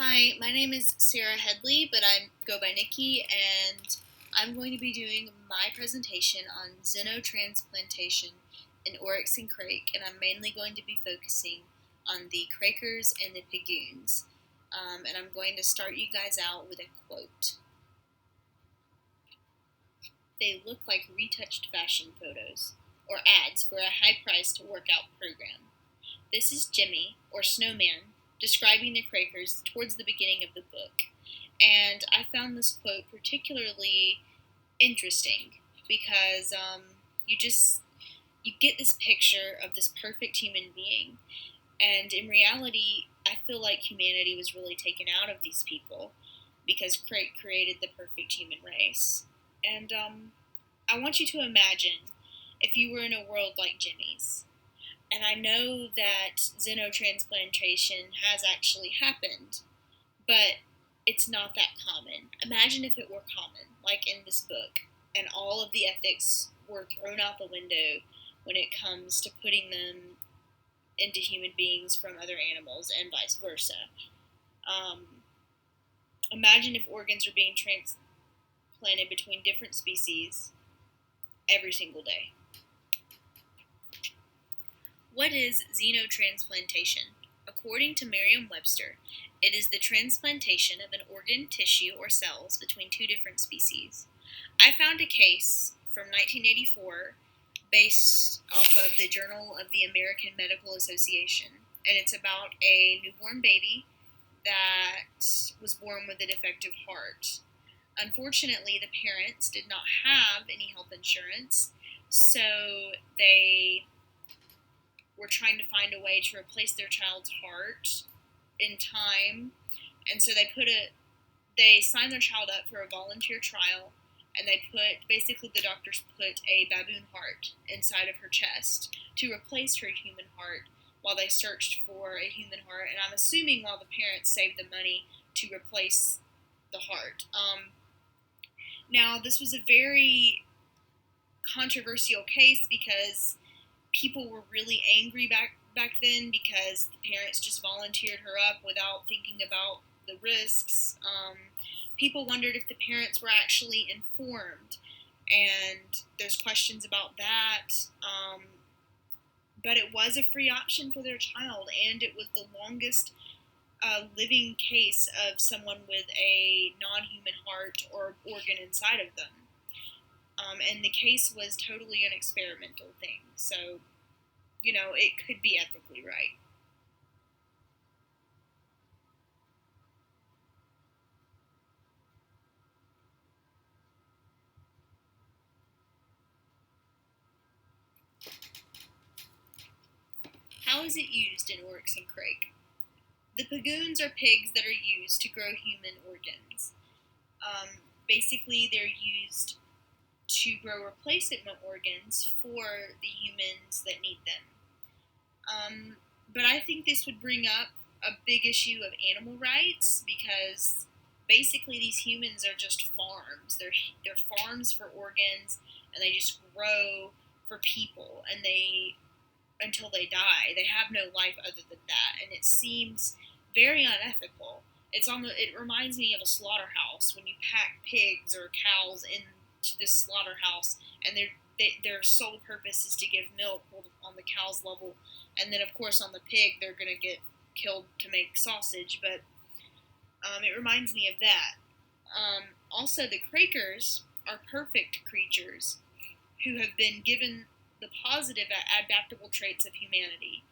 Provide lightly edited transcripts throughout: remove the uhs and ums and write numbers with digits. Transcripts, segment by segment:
Hi, my name is Sarah Headley, but I go by Nikki, and I'm going to be doing my presentation on xenotransplantation in Oryx and Crake, and I'm mainly going to be focusing on the Crakers and the Pigoons. And I'm going to start you guys out with a quote. They look like retouched fashion photos, or ads for a high-priced workout program. This is Jimmy, or Snowman, describing the Crakers towards the beginning of the book. And I found this quote particularly interesting because you get this picture of this perfect human being, and in reality, I feel like humanity was really taken out of these people because Crake created the perfect human race. And I want you to imagine if you were in a world like Jimmy's. And I know that xenotransplantation has actually happened, but it's not that common. Imagine if it were common, like in this book, and all of the ethics were thrown out the window when it comes to putting them into human beings from other animals and vice versa. Um, Imagine if organs are being transplanted between different species every single day. What is xenotransplantation? According to Merriam-Webster, it is the transplantation of an organ, tissue, or cells between two different species. I found a case from 1984 based off of the Journal of the American Medical Association, and it's about a newborn baby that was born with a defective heart. Unfortunately, the parents did not have any health insurance, so they were trying to find a way to replace their child's heart in time, and so they signed their child up for a volunteer trial, and the doctors put a baboon heart inside of her chest to replace her human heart while they searched for a human heart, and I'm assuming while the parents saved the money to replace the heart. Now, this was a very controversial case because people were really angry back then because the parents just volunteered her up without thinking about the risks. People wondered if the parents were actually informed, and there's questions about that. But it was a free option for their child, and it was the longest living case of someone with a non-human heart or organ inside of them. And the case was totally an experimental thing, so it could be ethically right. How is it used in Oryx and Crake? The Pagoons are pigs that are used to grow human organs. Basically, they're used to grow replacement organs for the humans that need them. But I think this would bring up a big issue of animal rights because basically these humans are just farms. They're farms for organs, and they just grow for people, and they until they die. They have no life other than that, and it seems very unethical. It reminds me of a slaughterhouse when you pack pigs or cows into this slaughterhouse, and their sole purpose is to give milk on the cow's level, and then of course on the pig they're going to get killed to make sausage. But it reminds me of that. Also, the Crakers are perfect creatures who have been given the positive adaptable traits of humanity.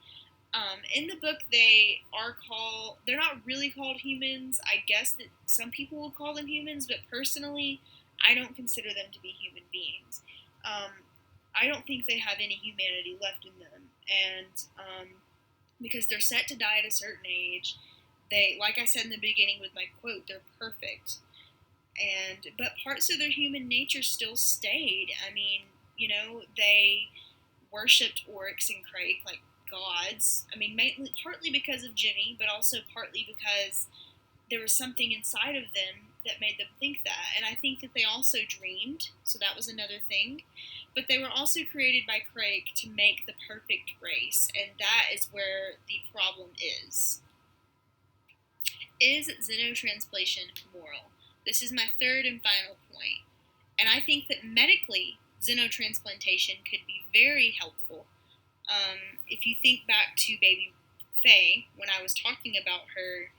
In the book, they're not really called humans. I guess that some people will call them humans, but personally, I don't consider them to be human beings. I don't think they have any humanity left in them, and because they're set to die at a certain age, like I said in the beginning with my quote, they're perfect. But parts of their human nature still stayed. I mean, they worshipped Oryx and Crake like gods. I mean, partly because of Jimmy, but also partly because there was something inside of them that made them think that. And I think that they also dreamed, so that was another thing. But they were also created by Crake to make the perfect race, and that is where the problem is. Is xenotransplantation moral? This is my third and final point. And I think that medically, xenotransplantation could be very helpful. If you think back to baby Faye, when I was talking about her,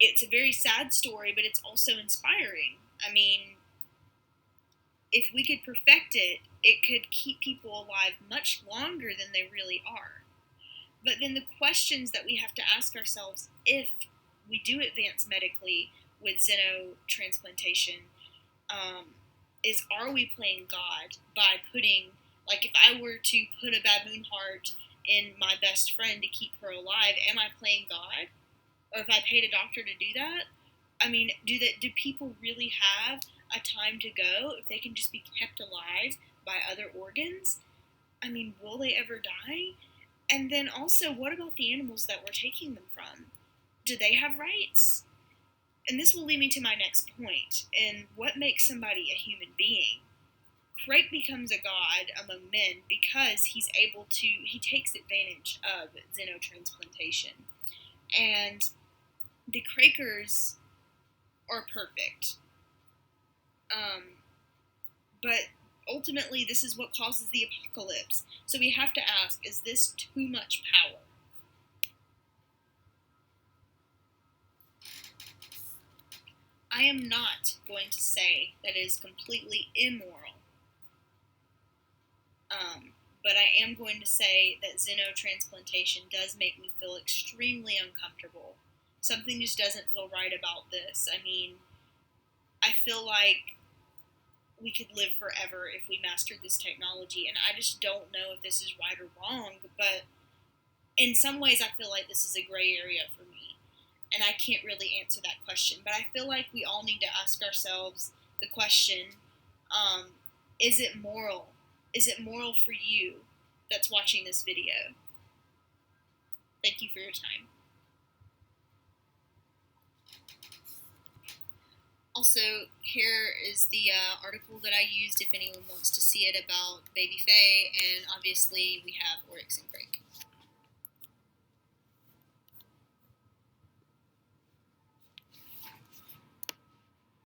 it's a very sad story, but it's also inspiring. I mean, if we could perfect it, it could keep people alive much longer than they really are. But then the questions that we have to ask ourselves if we do advance medically with xenotransplantation is, are we playing God by putting, like if I were to put a baboon heart in my best friend to keep her alive, am I playing God? Or if I paid a doctor to do that? I mean, do people really have a time to go if they can just be kept alive by other organs? I mean, will they ever die? And then also, what about the animals that we're taking them from? Do they have rights? And this will lead me to my next point, and what makes somebody a human being. Crake becomes a god among men because he takes advantage of xenotransplantation. And the Crakers are perfect. But ultimately, this is what causes the apocalypse. So we have to ask, is this too much power? I am not going to say that it is completely immoral. But I am going to say that xenotransplantation does make me feel extremely uncomfortable. Something just doesn't feel right about this. I mean, I feel like we could live forever if we mastered this technology, and I just don't know if this is right or wrong, but in some ways I feel like this is a gray area for me, and I can't really answer that question, but I feel like we all need to ask ourselves the question, is it moral? Is it moral for you that's watching this video? Thank you for your time. Also, here is the article that I used if anyone wants to see it about Baby Faye, and obviously we have Oryx and Crake.